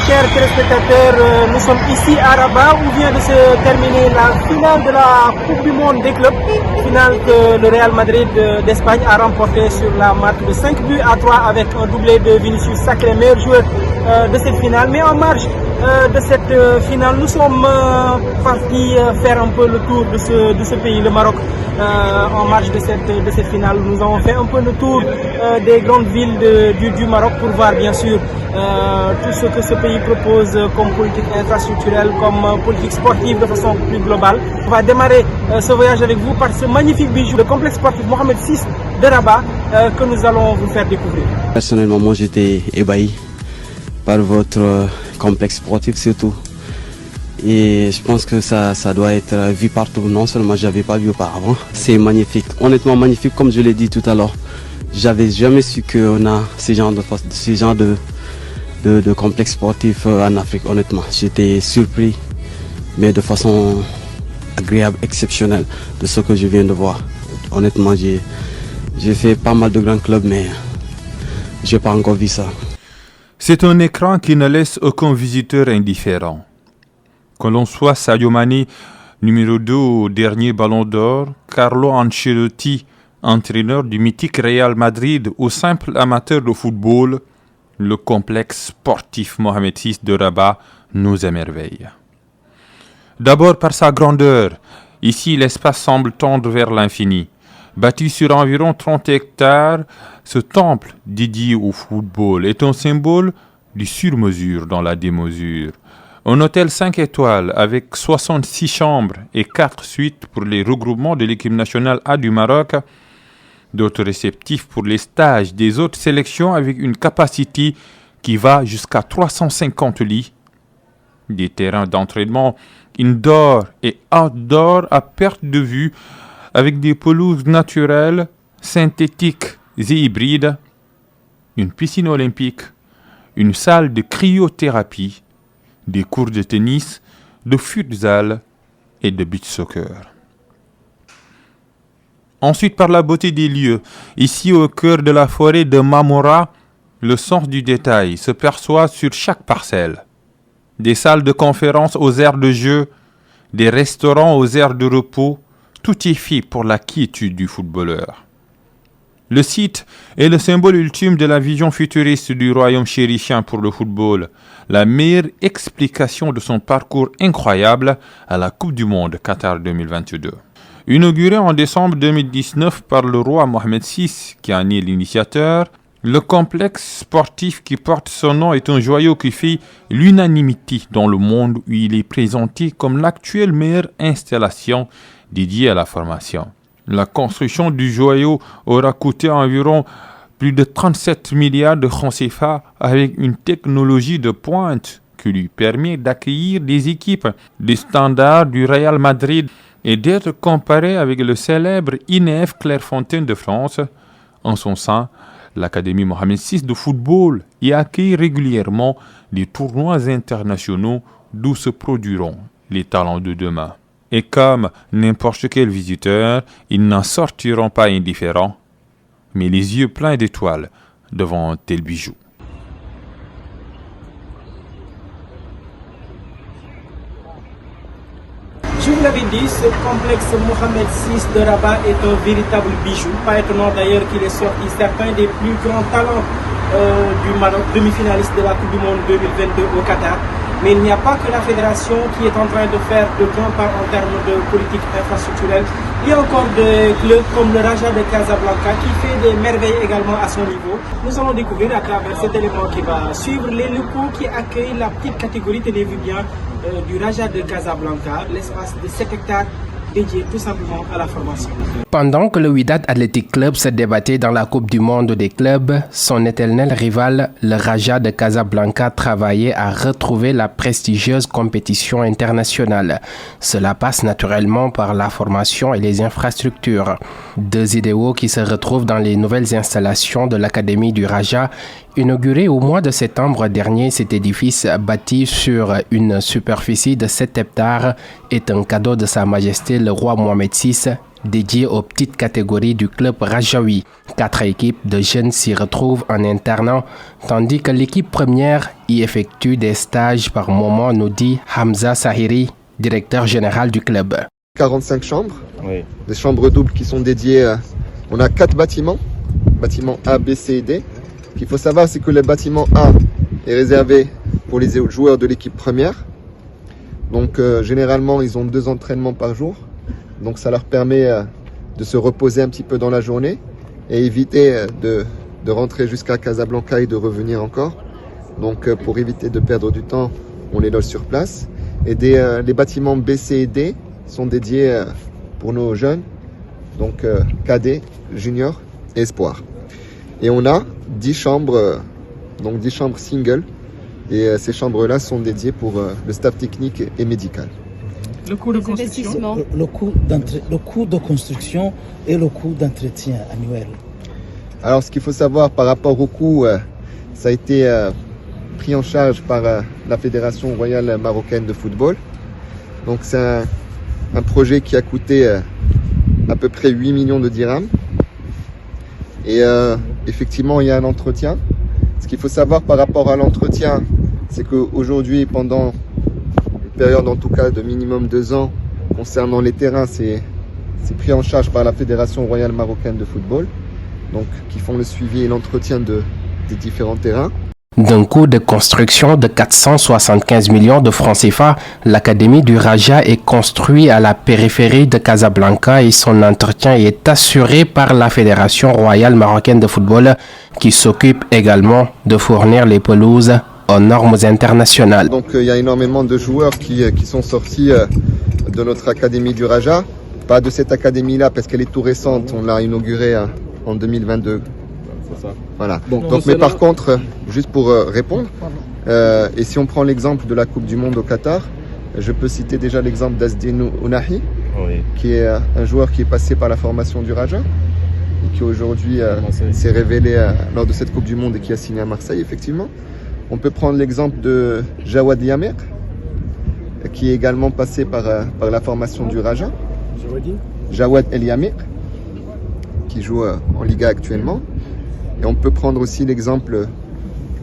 chers téléspectateurs, nous sommes ici à Rabat où vient de se terminer la finale de la Coupe du Monde des clubs. Finale que le Real Madrid d'Espagne a remporté sur la marque de 5-3 avec un doublé de Vinicius, sacré meilleur joueur de cette finale. Mais en marge de cette finale, nous sommes partis faire un peu le tour de ce pays, le Maroc. En marge de cette finale, nous avons fait un peu le tour des grandes villes du Maroc pour voir bien sûr tout ce que ce pays propose comme politique infrastructurelle, comme politique sportive de façon plus globale. On va démarrer ce voyage avec vous par ce magnifique bijou, le complexe sportif Mohamed VI de Rabat que nous allons vous faire découvrir. Personnellement, moi j'étais ébahi par votre complexe sportif surtout. Et je pense que ça doit être vu partout. Non seulement je n'avais pas vu auparavant. C'est magnifique, honnêtement magnifique comme je l'ai dit tout à l'heure. J'avais jamais su qu'on a ce genre de complexe sportif en Afrique, honnêtement. J'étais surpris, mais de façon agréable, exceptionnelle de ce que je viens de voir. Honnêtement, j'ai fait pas mal de grands clubs, mais je n'ai pas encore vu ça. C'est un écran qui ne laisse aucun visiteur indifférent. Que l'on soit Sadio Mané, numéro 2 au dernier Ballon d'Or, Carlo Ancelotti, entraîneur du mythique Real Madrid ou simple amateur de football, le complexe sportif Mohamed VI de Rabat nous émerveille. D'abord par sa grandeur, ici l'espace semble tendre vers l'infini. Bâti sur environ 30 hectares, ce temple dédié au football est un symbole du sur-mesure dans la démesure. Un hôtel 5 étoiles avec 66 chambres et 4 suites pour les regroupements de l'équipe nationale A du Maroc, d'autres réceptifs pour les stages des autres sélections avec une capacité qui va jusqu'à 350 lits, des terrains d'entraînement indoor et outdoor à perte de vue avec des pelouses naturelles, synthétiques et hybrides, une piscine olympique, une salle de cryothérapie, des cours de tennis, de futsal et de beach soccer. Ensuite, par la beauté des lieux, ici au cœur de la forêt de Mamora, le sens du détail se perçoit sur chaque parcelle. Des salles de conférence aux aires de jeu, des restaurants aux aires de repos, tout est fait pour la quiétude du footballeur. Le site est le symbole ultime de la vision futuriste du royaume chérifien pour le football, la meilleure explication de son parcours incroyable à la Coupe du Monde Qatar 2022. Inauguré en décembre 2019 par le roi Mohamed VI, qui en est l'initiateur, le complexe sportif qui porte son nom est un joyau qui fait l'unanimité dans le monde où il est présenté comme l'actuelle meilleure installation dédiée à la formation. La construction du joyau aura coûté environ plus de 37 milliards de francs CFA avec une technologie de pointe qui lui permet d'accueillir des équipes des standards du Real Madrid et d'être comparé avec le célèbre INEF Clairefontaine de France. En son sein, l'Académie Mohamed VI de football y accueille régulièrement des tournois internationaux d'où se produiront les talents de demain. Et comme n'importe quel visiteur, ils n'en sortiront pas indifférents, mais les yeux pleins d'étoiles devant un tel bijou. Je vous l'avais dit, ce complexe Mohamed VI de Rabat est un véritable bijou. Pas étonnant d'ailleurs qu'il ait sorti certains des plus grands talents du Maroc, demi-finaliste de la Coupe du Monde 2022 au Qatar. Mais il n'y a pas que la fédération qui est en train de faire de grands pas en termes de politique infrastructurelle. Il y a encore des clubs comme le Raja de Casablanca qui fait des merveilles également à son niveau. Nous allons découvrir à travers cet élément qui va suivre les locaux qui accueillent la petite catégorie, tenez-vous bien, du Raja de Casablanca, l'espace de 7 hectares dédié tout simplement à la formation. Pendant que le Wydad Athletic Club se débattait dans la Coupe du Monde des clubs, son éternel rival, le Raja de Casablanca, travaillait à retrouver la prestigieuse compétition internationale. Cela passe naturellement par la formation et les infrastructures. Deux idéaux qui se retrouvent dans les nouvelles installations de l'Académie du Raja, Inauguré au mois de septembre dernier, cet édifice bâti sur une superficie de 7 hectares est un cadeau de Sa Majesté le roi Mohamed VI, dédié aux petites catégories du club Rajaoui. 4 équipes de jeunes s'y retrouvent en internat, tandis que l'équipe première y effectue des stages par moment, nous dit Hamza Sahiri, directeur général du club. 45 chambres, oui. Des chambres doubles qui sont dédiées. On a 4 bâtiments A, B, C et D. Ce qu'il faut savoir, c'est que le bâtiment A est réservé pour les joueurs de l'équipe première. Donc généralement, ils ont 2 entraînements par jour. Donc ça leur permet de se reposer un petit peu dans la journée et éviter de rentrer jusqu'à Casablanca et de revenir encore. Donc pour éviter de perdre du temps, on les loge sur place. Et les bâtiments B, C et D sont dédiés pour nos jeunes, donc cadets, juniors et espoirs. Et on a 10 chambres, donc 10 chambres single. Et ces chambres-là sont dédiées pour le staff technique et médical. Le coût de construction, le coût de construction et le coût d'entretien annuel. Alors ce qu'il faut savoir par rapport au coût, ça a été pris en charge par la Fédération royale marocaine de football. Donc c'est un projet qui a coûté à peu près 8 millions de dirhams. Et effectivement, il y a un entretien. Ce qu'il faut savoir par rapport à l'entretien, c'est qu'aujourd'hui, pendant une période en tout cas de minimum 2 ans, concernant les terrains, c'est pris en charge par la Fédération royale marocaine de football, donc qui font le suivi et l'entretien des différents terrains. D'un coût de construction de 475 millions de francs CFA, l'Académie du Raja est construite à la périphérie de Casablanca et son entretien est assuré par la Fédération royale marocaine de football qui s'occupe également de fournir les pelouses aux normes internationales. Donc il y a énormément de joueurs qui sont sortis de notre Académie du Raja. Pas de cette académie-là parce qu'elle est tout récente, on l'a inaugurée en 2022. Voilà. Bon, donc, mais par contre, juste pour répondre, et si on prend l'exemple de la Coupe du Monde au Qatar, je peux citer déjà l'exemple d'Azdin Ounahi, oui, qui est un joueur qui est passé par la formation du Raja et qui aujourd'hui s'est révélé lors de cette Coupe du Monde et qui a signé à Marseille, effectivement. On peut prendre l'exemple de Jawad Yamir, qui est également passé par la formation du Raja. Jawad El Yamir, qui joue en Liga actuellement. Et on peut prendre aussi l'exemple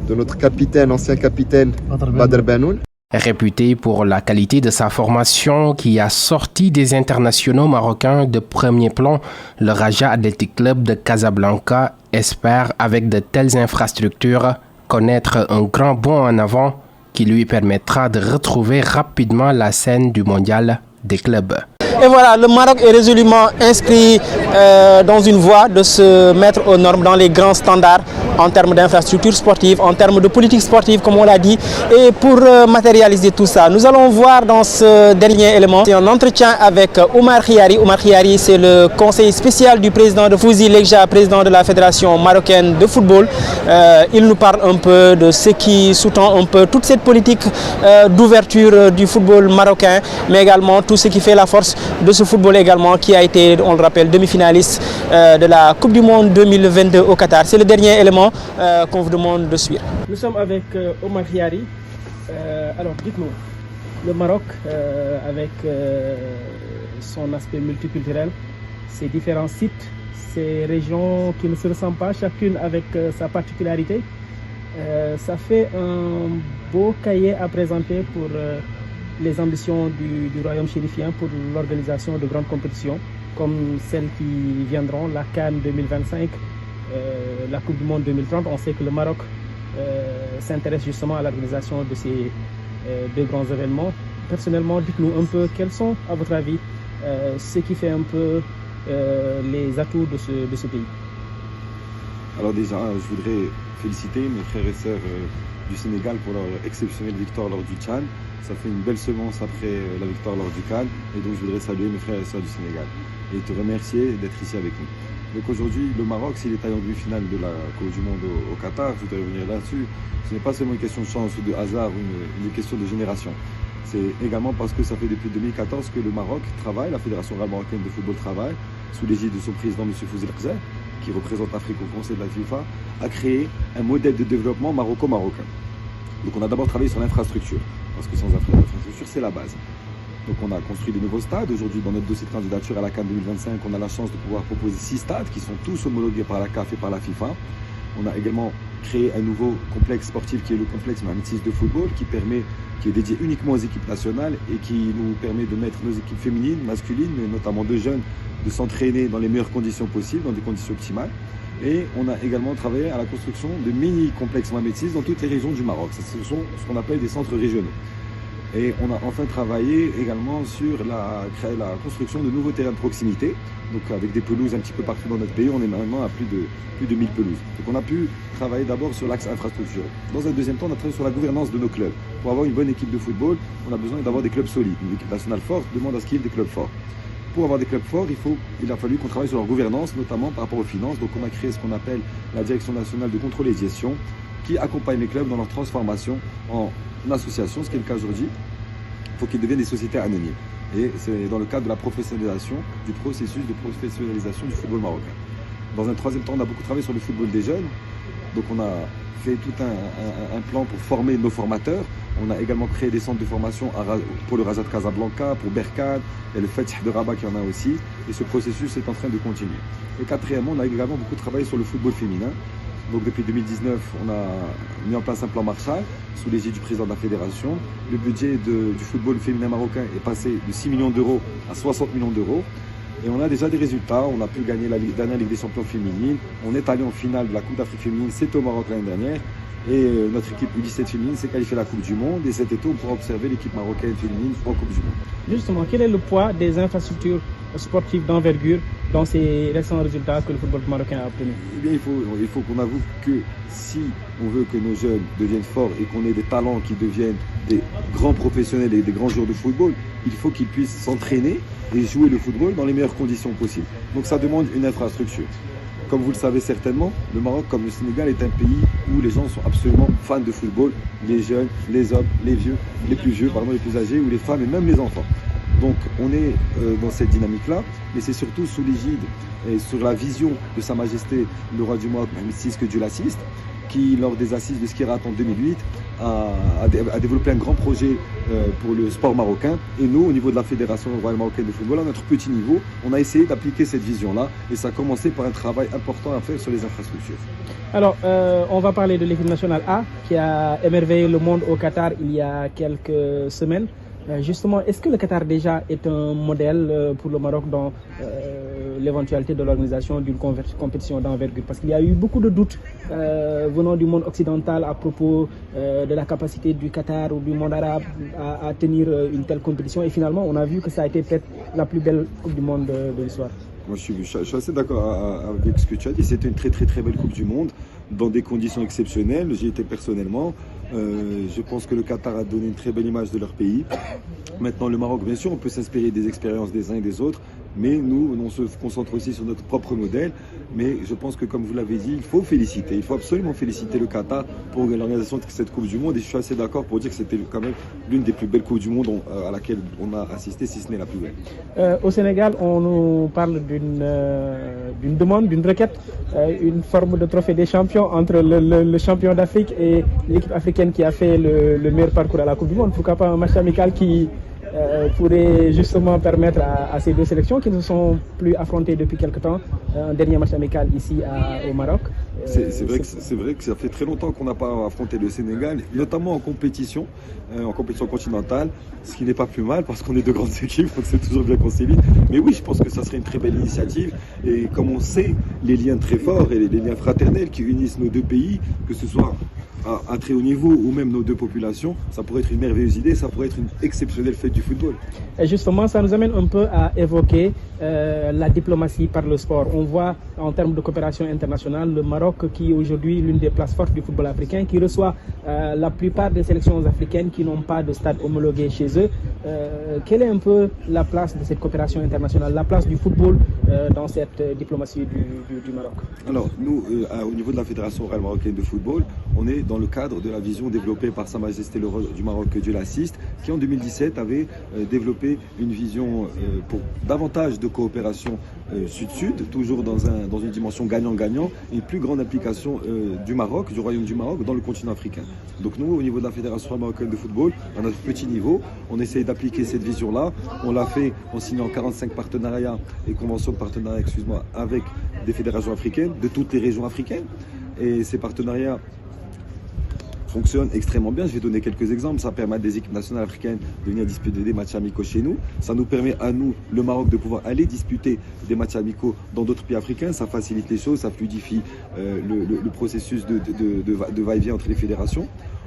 de notre capitaine, ancien capitaine Badr Banoun. Réputé pour la qualité de sa formation qui a sorti des internationaux marocains de premier plan, le Raja Athletic Club de Casablanca espère, avec de telles infrastructures, connaître un grand bond en avant qui lui permettra de retrouver rapidement la scène du mondial des clubs. Et voilà, le Maroc est résolument inscrit dans une voie de se mettre aux normes dans les grands standards en termes d'infrastructures sportives, en termes de politique sportive, comme on l'a dit. Et pour matérialiser tout ça, nous allons voir dans ce dernier élément un entretien avec Oumar Khiari. Oumar Khiari, c'est le conseiller spécial du président de Fouzi Legja, président de la Fédération marocaine de football. Il nous parle un peu de ce qui sous-tend un peu toute cette politique d'ouverture du football marocain, mais également tout ce qui fait la force de ce football également, qui a été, on le rappelle, demi-finaliste de la Coupe du Monde 2022 au Qatar. C'est le dernier élément qu'on vous demande de suivre. Nous sommes avec Oumar Khiari. Alors dites-nous, le Maroc avec son aspect multiculturel, ses différents sites, ces régions qui ne se ressemblent pas, chacune avec sa particularité, ça fait un beau cahier à présenter pour les ambitions du royaume chérifien pour l'organisation de grandes compétitions comme celles qui viendront, la CAN 2025, la Coupe du Monde 2030. On sait que le Maroc s'intéresse justement à l'organisation de ces 2 grands événements. Personnellement, dites-nous un peu quels sont, à votre avis, ce qui fait un peu les atouts de ce pays. Alors déjà, je voudrais féliciter mes frères et sœurs du Sénégal pour leur exceptionnelle victoire lors du Tchad. Ça fait une belle semence après la victoire lors du CAN, et donc je voudrais saluer mes frères et sœurs du Sénégal et te remercier d'être ici avec nous. Donc aujourd'hui, le Maroc, s'il est allé en demi-finale de la Coupe du Monde au Qatar, je voudrais revenir là-dessus, ce n'est pas seulement une question de chance ou de hasard, une question de génération. C'est également parce que ça fait depuis 2014 que le Maroc travaille, la Fédération royale marocaine de football travaille, sous l'égide de son président M. Fouzi Legja, qui représente l'Afrique au Conseil de la FIFA, a créé un modèle de développement maroco-marocain. Donc on a d'abord travaillé sur l'infrastructure, parce que sans infrastructure, c'est la base. Donc on a construit de nouveaux stades. Aujourd'hui, dans notre dossier de candidature à la CAN 2025, on a la chance de pouvoir proposer 6 stades qui sont tous homologués par la CAF et par la FIFA. On a également créé un nouveau complexe sportif qui est le complexe Mohamed VI de football, qui est dédié uniquement aux équipes nationales et qui nous permet de mettre nos équipes féminines, masculines, mais notamment de jeunes, de s'entraîner dans les meilleures conditions possibles, dans des conditions optimales. Et on a également travaillé à la construction de mini-complexes Mohamed VI dans toutes les régions du Maroc. Ce sont ce qu'on appelle des centres régionaux. Et on a enfin travaillé également sur la construction de nouveaux terrains de proximité, donc avec des pelouses un petit peu partout dans notre pays. On est maintenant à plus de 1000 pelouses. Donc on a pu travailler d'abord sur l'axe infrastructure. Dans un deuxième temps, on a travaillé sur la gouvernance de nos clubs. Pour avoir une bonne équipe de football, on a besoin d'avoir des clubs solides. Une équipe nationale forte demande à ce qu'il y ait des clubs forts. Pour avoir des clubs forts, il a fallu qu'on travaille sur leur gouvernance, notamment par rapport aux finances. Donc on a créé ce qu'on appelle la Direction nationale de contrôle et de gestion, qui accompagne les clubs dans leur transformation en association, ce qui est le cas aujourd'hui. Il faut qu'ils deviennent des sociétés anonymes. Et c'est dans le cadre de la professionnalisation du processus de professionnalisation du football marocain. Dans un troisième temps, on a beaucoup travaillé sur le football des jeunes. Donc on a fait tout un plan pour former nos formateurs. On a également créé des centres de formation pour le Raja de Casablanca, pour Berkane, et le Fatih de Rabat qui en a aussi. Et ce processus est en train de continuer. Et quatrièmement, on a également beaucoup travaillé sur le football féminin. Donc depuis 2019, on a mis en place un plan Marshall sous l'égide du président de la fédération. Le budget du football féminin marocain est passé de 6 millions d'euros à 60 millions d'euros. Et on a déjà des résultats. On a pu gagner la dernière Ligue des Champions féminine. On est allé en finale de la Coupe d'Afrique féminine. C'était au Maroc l'année dernière. Et notre équipe U17 féminine s'est qualifiée à la Coupe du Monde. Et cet été, on pourra observer l'équipe marocaine féminine en Coupe du Monde. Justement, quel est le poids des infrastructures sportives d'envergure dans ces récents résultats que le football marocain a obtenus? Eh bien, il faut qu'on avoue que si on veut que nos jeunes deviennent forts et qu'on ait des talents qui deviennent des grands professionnels et des grands joueurs de football, il faut qu'ils puissent s'entraîner et jouer le football dans les meilleures conditions possibles. Donc ça demande une infrastructure. Comme vous le savez certainement, le Maroc, comme le Sénégal, est un pays où les gens sont absolument fans de football. Les jeunes, les hommes, les vieux, les plus vieux, les plus âgés, ou les femmes et même les enfants. Donc on est dans cette dynamique-là, mais c'est surtout sous l'égide et sur la vision de Sa Majesté le roi du Maroc, Mohamed VI, que Dieu l'assiste, qui, lors des assises de Skirat en 2008, a développé un grand projet pour le sport marocain. Et nous, au niveau de la Fédération royale marocaine de football, à notre petit niveau, on a essayé d'appliquer cette vision-là. Et ça a commencé par un travail important à faire sur les infrastructures. Alors, on va parler de l'équipe nationale A, qui a émerveillé le monde au Qatar il y a quelques semaines. Justement, est-ce que le Qatar déjà est un modèle pour le Maroc dans l'éventualité de l'organisation d'une compétition d'envergure? Parce qu'il y a eu beaucoup de doutes venant du monde occidental à propos de la capacité du Qatar ou du monde arabe à tenir une telle compétition. Et finalement, on a vu que ça a été peut-être la plus belle Coupe du Monde de l'histoire. Moi, je suis assez d'accord avec ce que tu as dit. C'était une très très très belle Coupe du Monde dans des conditions exceptionnelles. J'y étais personnellement. Je pense que le Qatar a donné une très belle image de leur pays. Maintenant, le Maroc, bien sûr, on peut s'inspirer des expériences des uns et des autres, mais nous, on se concentre aussi sur notre propre modèle. Mais je pense que, comme vous l'avez dit, il faut absolument féliciter le Qatar pour l'organisation de cette Coupe du Monde. Et je suis assez d'accord pour dire que c'était quand même l'une des plus belles Coupes du Monde à laquelle on a assisté, si ce n'est la plus belle. Au Sénégal, on nous parle d'une demande, d'une requête, une forme de trophée des champions entre le champion d'Afrique et l'équipe africaine qui a fait le meilleur parcours à la Coupe du Monde. Pourquoi pas un match amical qui pourrait justement permettre à ces deux sélections qui ne se sont plus affrontées depuis quelque temps, un dernier match amical ici au Maroc. C'est vrai que ça fait très longtemps qu'on n'a pas affronté le Sénégal, notamment en compétition continentale, ce qui n'est pas plus mal parce qu'on est de grandes équipes, donc c'est toujours bien qu'on s'évite. Mais oui, je pense que ça serait une très belle initiative. Et comme on sait, les liens très forts et les liens fraternels qui unissent nos deux pays, que ce soit à très haut niveau ou même nos deux populations, ça pourrait être une merveilleuse idée, ça pourrait être une exceptionnelle fête du football. Et justement, ça nous amène un peu à évoquer la diplomatie par le sport. On voit en termes de coopération internationale, le Maroc qui est aujourd'hui l'une des places fortes du football africain, qui reçoit la plupart des sélections africaines qui n'ont pas de stade homologué chez eux. Quelle est un peu la place de cette coopération internationale, la place du football dans cette diplomatie du Maroc? Alors, nous, au niveau de la Fédération royale marocaine de football, on est dans le cadre de la vision développée par Sa Majesté le roi du Maroc, que Dieu l'assiste, qui en 2017 avait développé une vision pour davantage de coopération sud-sud, toujours dans une dimension gagnant-gagnant, et une plus grande implication du Maroc, du Royaume du Maroc, dans le continent africain. Donc nous, au niveau de la Fédération royale marocaine de football, à notre petit niveau, on essaye d'appliquer cette vision-là. On l'a fait en signant 45 partenariats et conventions de partenariat, avec des fédérations africaines, de toutes les régions africaines. Et ces partenariats fonctionnent extrêmement bien. Je vais donner quelques exemples. Ça permet à des équipes nationales africaines de venir disputer des matchs amicaux chez nous. Ça nous permet à nous, le Maroc, de pouvoir aller disputer des matchs amicaux dans d'autres pays africains. Ça facilite les choses, ça fluidifie le processus de va-et-vient entre les fédérations.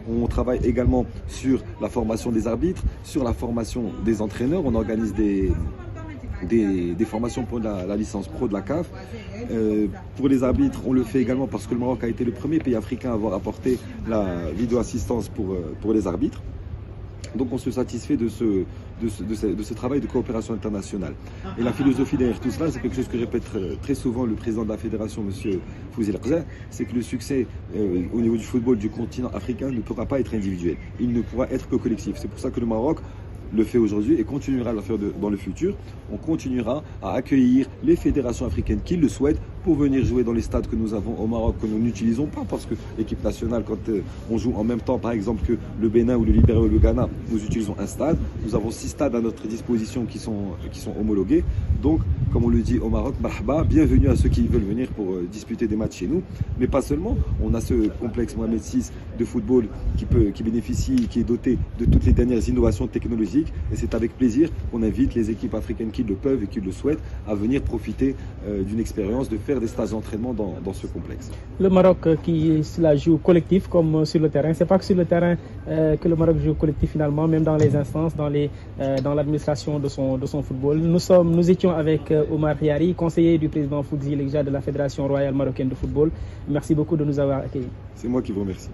On travaille également sur la formation des arbitres, sur la formation des entraîneurs. On organise des formations pour la licence pro de la CAF. Pour les arbitres, on le fait également parce que le Maroc a été le premier pays africain à avoir apporté la vidéo-assistance pour les arbitres. Donc on se satisfait de ce travail de coopération internationale. Et la philosophie derrière tout cela, c'est quelque chose que répète très souvent le président de la fédération, M. Fouzi El-Qza, c'est que le succès au niveau du football du continent africain ne pourra pas être individuel. Il ne pourra être que collectif. C'est pour ça que le Maroc le fait aujourd'hui et continuera à le faire dans le futur. On continuera à accueillir les fédérations africaines qui le souhaitent pour venir jouer dans les stades que nous avons au Maroc, que nous n'utilisons pas, parce que l'équipe nationale, quand on joue en même temps, par exemple, que le Bénin ou le Libéria ou le Ghana, nous utilisons un stade. Nous avons 6 stades à notre disposition qui sont homologués. Donc, comme on le dit au Maroc, marhaba, bienvenue à ceux qui veulent venir pour disputer des matchs chez nous. Mais pas seulement. On a ce complexe Mohamed VI de football qui bénéficie, qui est doté de toutes les dernières innovations technologiques. Et c'est avec plaisir qu'on invite les équipes africaines qui le peuvent et qui le souhaitent à venir profiter d'une expérience, de faire des stages d'entraînement dans ce complexe. Le Maroc qui la joue collectif comme sur le terrain, c'est pas que sur le terrain que le Maroc joue collectif finalement, même dans les instances, dans l'administration de son football. Nous étions avec Omar Yari, conseiller du président Fouzi El-Qza de la Fédération royale marocaine de football. Merci beaucoup de nous avoir accueillis. C'est moi qui vous remercie.